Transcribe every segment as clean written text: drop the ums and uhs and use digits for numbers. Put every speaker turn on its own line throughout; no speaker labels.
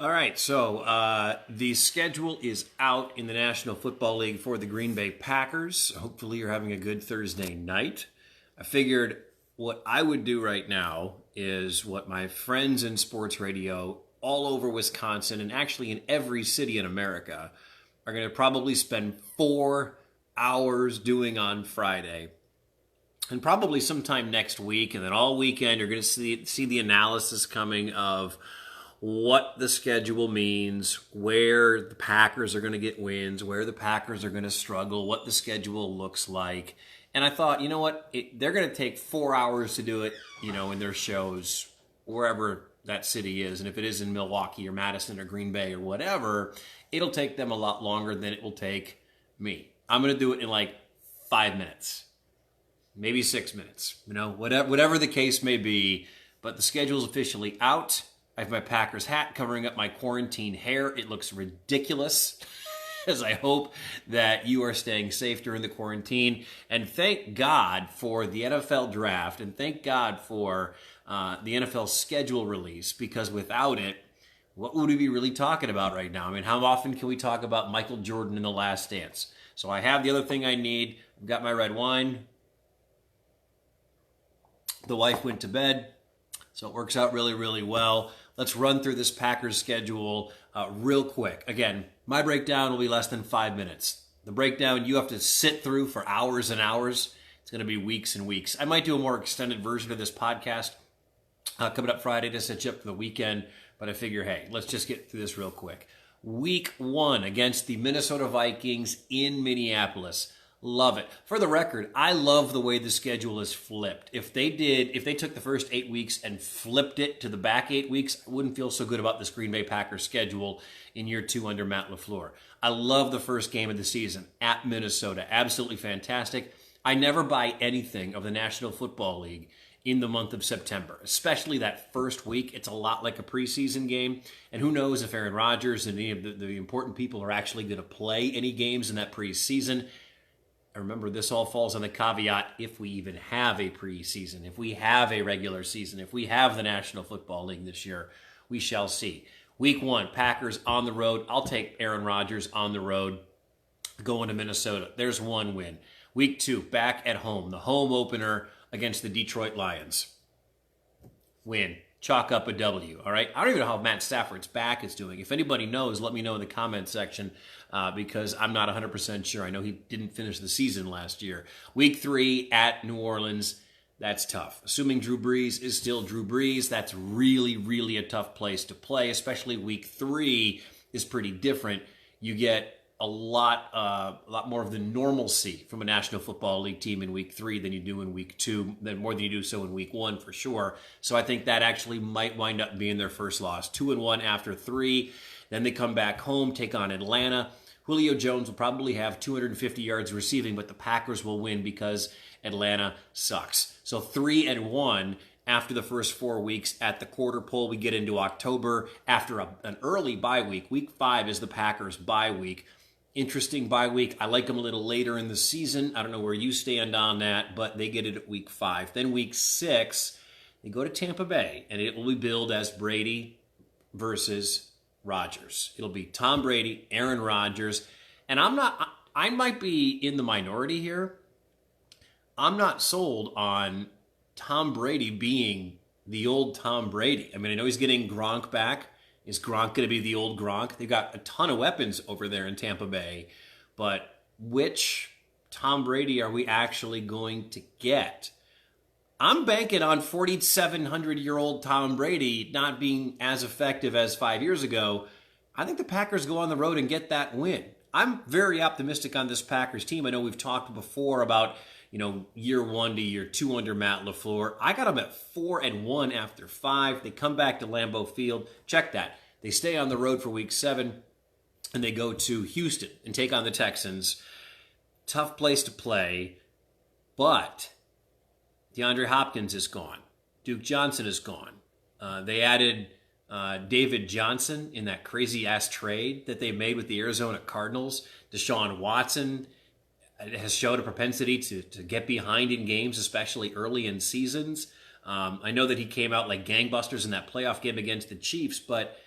All right, so the schedule is out in the National Football League for the Green Bay Packers. Hopefully, you're having a good Thursday night. I figured what I would do right now is what my friends in sports radio all over Wisconsin and actually in every city in America are going to probably spend 4 hours doing on Friday. And probably sometime next week, and then all weekend, you're going to see the analysis coming of what the schedule means, where the Packers are going to get wins, where the Packers are going to struggle, what the schedule looks like. And I thought, you know what? They're going to take 4 hours to do it, in their shows, wherever that city is. And if it is in Milwaukee or Madison or Green Bay or whatever, it'll take them a lot longer than it will take me. I'm going to do it in like 5 minutes, maybe 6 minutes, whatever the case may be. But the schedule is officially out. I have my Packers hat covering up my quarantine hair. It looks ridiculous, as I hope that you are staying safe during the quarantine. And thank God for the NFL draft, and thank God for the NFL schedule release, because without it, what would we be really talking about right now? I mean, how often can we talk about Michael Jordan in The Last Dance? So I have the other thing I need. I've got my red wine. The wife went to bed, so it works out really, really well. Let's run through this Packers schedule real quick. Again, my breakdown will be less than 5 minutes. The breakdown you have to sit through for hours and hours. It's going to be weeks and weeks. I might do a more extended version of this podcast coming up Friday to set you up for the weekend, but I figure, hey, let's just get through this real quick. Week 1 against the Minnesota Vikings in Minneapolis. Love it. For the record, I love the way the schedule is flipped. If they took the first 8 weeks and flipped it to the back 8 weeks, I wouldn't feel so good about this Green Bay Packers schedule in year 2 under Matt LaFleur. I love the first game of the season at Minnesota. Absolutely fantastic. I never buy anything of the National Football League in the month of September, especially that first week. It's a lot like a preseason game. And who knows if Aaron Rodgers and any of the important people are actually going to play any games in that preseason. Remember, this all falls on the caveat if we even have a preseason, if we have a regular season, if we have the National Football League this year, we shall see. Week 1, Packers on the road. I'll take Aaron Rodgers on the road going to Minnesota. There's one win. Week 2, back at home, the home opener against the Detroit Lions. Win. Chalk up a W, all right? I don't even know how Matt Stafford's back is doing. If anybody knows, let me know in the comment section because I'm not 100% sure. I know he didn't finish the season last year. Week 3 at New Orleans, that's tough. Assuming Drew Brees is still Drew Brees, that's really, really a tough place to play, especially week 3 is pretty different. You get a lot more of the normalcy from a National Football League team in week 3 than you do in week 2, more than you do so in week 1 for sure. So I think that actually might wind up being their first loss. 2-1 after 3. Then they come back home, take on Atlanta. Julio Jones will probably have 250 yards receiving, but the Packers will win because Atlanta sucks. So 3-1 after the first 4 weeks. At the quarter pole, we get into October after an early bye week. Week 5 is the Packers' bye week. Interesting bye week. I like them a little later in the season. I don't know where you stand on that, but they get it at week 5. Then week 6, they go to Tampa Bay, and it will be billed as Brady versus Rodgers. It'll be Tom Brady, Aaron Rodgers, and I might be in the minority here. I'm not sold on Tom Brady being the old Tom Brady. I mean, I know he's getting Gronk back. Is Gronk going to be the old Gronk? They've got a ton of weapons over there in Tampa Bay, but which Tom Brady are we actually going to get? I'm banking on 4,700-year-old Tom Brady not being as effective as 5 years ago. I think the Packers go on the road and get that win. I'm very optimistic on this Packers team. I know we've talked before about, year 1 to year 2 under Matt LaFleur. I got them at 4-1 after 5. They come back to Lambeau Field. Check that. They stay on the road for week 7, and they go to Houston and take on the Texans. Tough place to play, but DeAndre Hopkins is gone. Duke Johnson is gone. They added David Johnson in that crazy-ass trade that they made with the Arizona Cardinals. Deshaun Watson has showed a propensity to get behind in games, especially early in seasons. I know that he came out like gangbusters in that playoff game against the Chiefs, but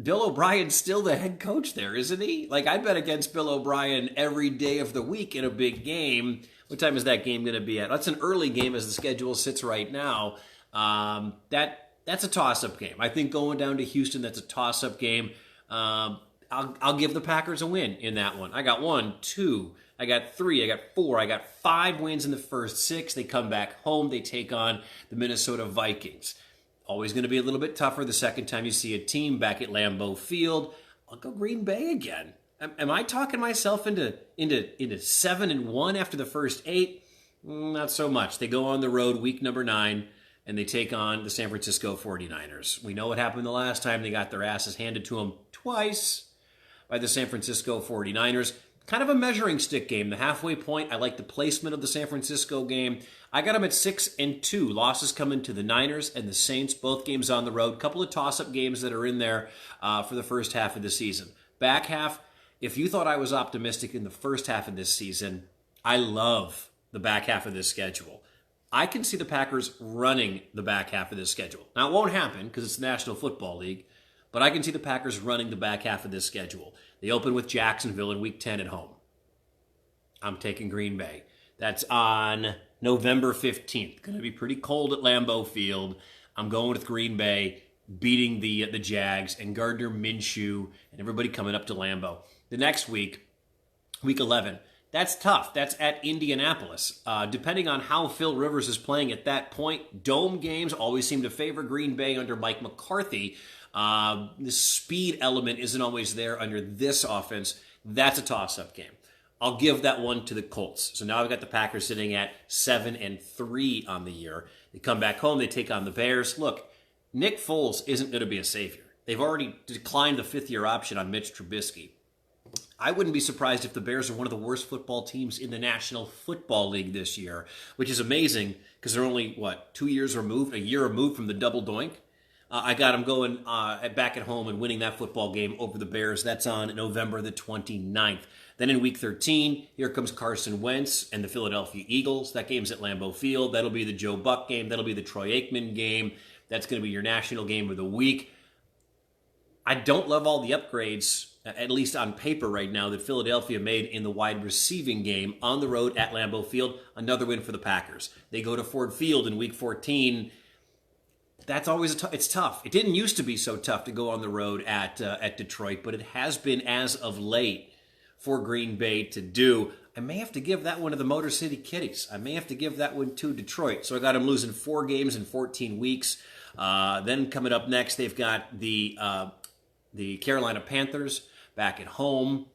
Bill O'Brien's still the head coach there, isn't he? Like, I bet against Bill O'Brien every day of the week in a big game. What time is that game going to be at? That's an early game as the schedule sits right now. That's a toss-up game. I think going down to Houston, that's a toss-up game. I'll give the Packers a win in that one. I got 1, 2, I got 3, I got 4, I got 5 wins in the first 6. They come back home. They take on the Minnesota Vikings. Always going to be a little bit tougher the second time you see a team back at Lambeau Field. I'll go Green Bay again. Am I talking myself into 7-1 after the first 8? Not so much. They go on the road week number 9, and they take on the San Francisco 49ers. We know what happened the last time. They got their asses handed to them twice by the San Francisco 49ers. Kind of a measuring stick game. The halfway point, I like the placement of the San Francisco game. I got them at 6-2. Losses coming to the Niners and the Saints, both games on the road. Couple of toss-up games that are in there for the first half of the season. Back half, if you thought I was optimistic in the first half of this season, I love the back half of this schedule. I can see the Packers running the back half of this schedule. Now, it won't happen because it's the National Football League, but I can see the Packers running the back half of this schedule. They open with Jacksonville in Week 10 at home. I'm taking Green Bay. That's on November 15th. Going to be pretty cold at Lambeau Field. I'm going with Green Bay beating the Jags and Gardner Minshew and everybody coming up to Lambeau. The next week, Week 11, that's tough. That's at Indianapolis. Depending on how Phil Rivers is playing at that point, dome games always seem to favor Green Bay under Mike McCarthy. The speed element isn't always there under this offense. That's a toss-up game. I'll give that one to the Colts. So now I've got the Packers sitting at 7-3 on the year. They come back home. They take on the Bears. Look, Nick Foles isn't going to be a savior. They've already declined the fifth-year option on Mitch Trubisky. I wouldn't be surprised if the Bears are one of the worst football teams in the National Football League this year, which is amazing because they're only, 2 years removed, a year removed from the double doink. I got them going back at home and winning that football game over the Bears. That's on November the 29th. Then in Week 13, here comes Carson Wentz and the Philadelphia Eagles. That game's at Lambeau Field. That'll be the Joe Buck game. That'll be the Troy Aikman game. That's going to be your national game of the week. I don't love all the upgrades, at least on paper right now, that Philadelphia made in the wide receiving game on the road at Lambeau Field. Another win for the Packers. They go to Ford Field in Week 14. That's always it's tough. It didn't used to be so tough to go on the road at Detroit, but it has been as of late for Green Bay to do. I may have to give that one to the Motor City Kitties. I may have to give that one to Detroit. So I got them losing 4 games in 14 weeks. Then coming up next, they've got the Carolina Panthers back at home.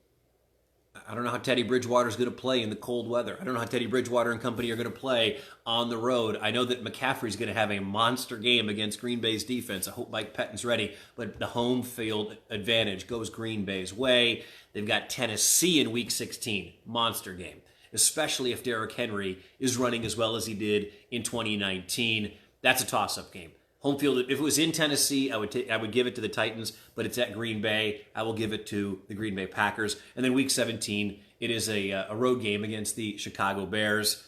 I don't know how Teddy Bridgewater is going to play in the cold weather. I don't know how Teddy Bridgewater and company are going to play on the road. I know that McCaffrey's going to have a monster game against Green Bay's defense. I hope Mike Pettine's ready, but the home field advantage goes Green Bay's way. They've got Tennessee in Week 16. Monster game, especially if Derrick Henry is running as well as he did in 2019. That's a toss-up game. Home field, if it was in Tennessee, I would give it to the Titans, but it's at Green Bay. I will give it to the Green Bay Packers. And then Week 17, it is a road game against the Chicago Bears.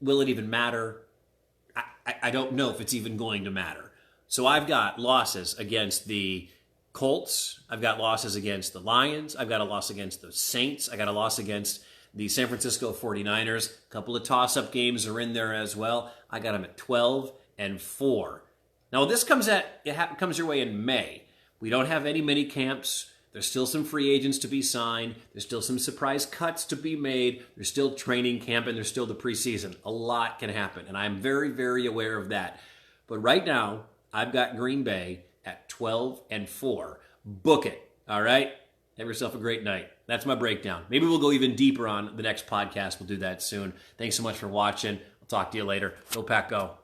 Will it even matter? I don't know if it's even going to matter. So I've got losses against the Colts. I've got losses against the Lions. I've got a loss against the Saints. I got a loss against the San Francisco 49ers. A couple of toss-up games are in there as well. I got them at 12-4. Now, this comes your way in May. We don't have any mini camps. There's still some free agents to be signed. There's still some surprise cuts to be made. There's still training camp, and there's still the preseason. A lot can happen, and I'm very, very aware of that. But right now, I've got Green Bay at 12-4. Book it, all right? Have yourself a great night. That's my breakdown. Maybe we'll go even deeper on the next podcast. We'll do that soon. Thanks so much for watching. I'll talk to you later. Go Pack, go.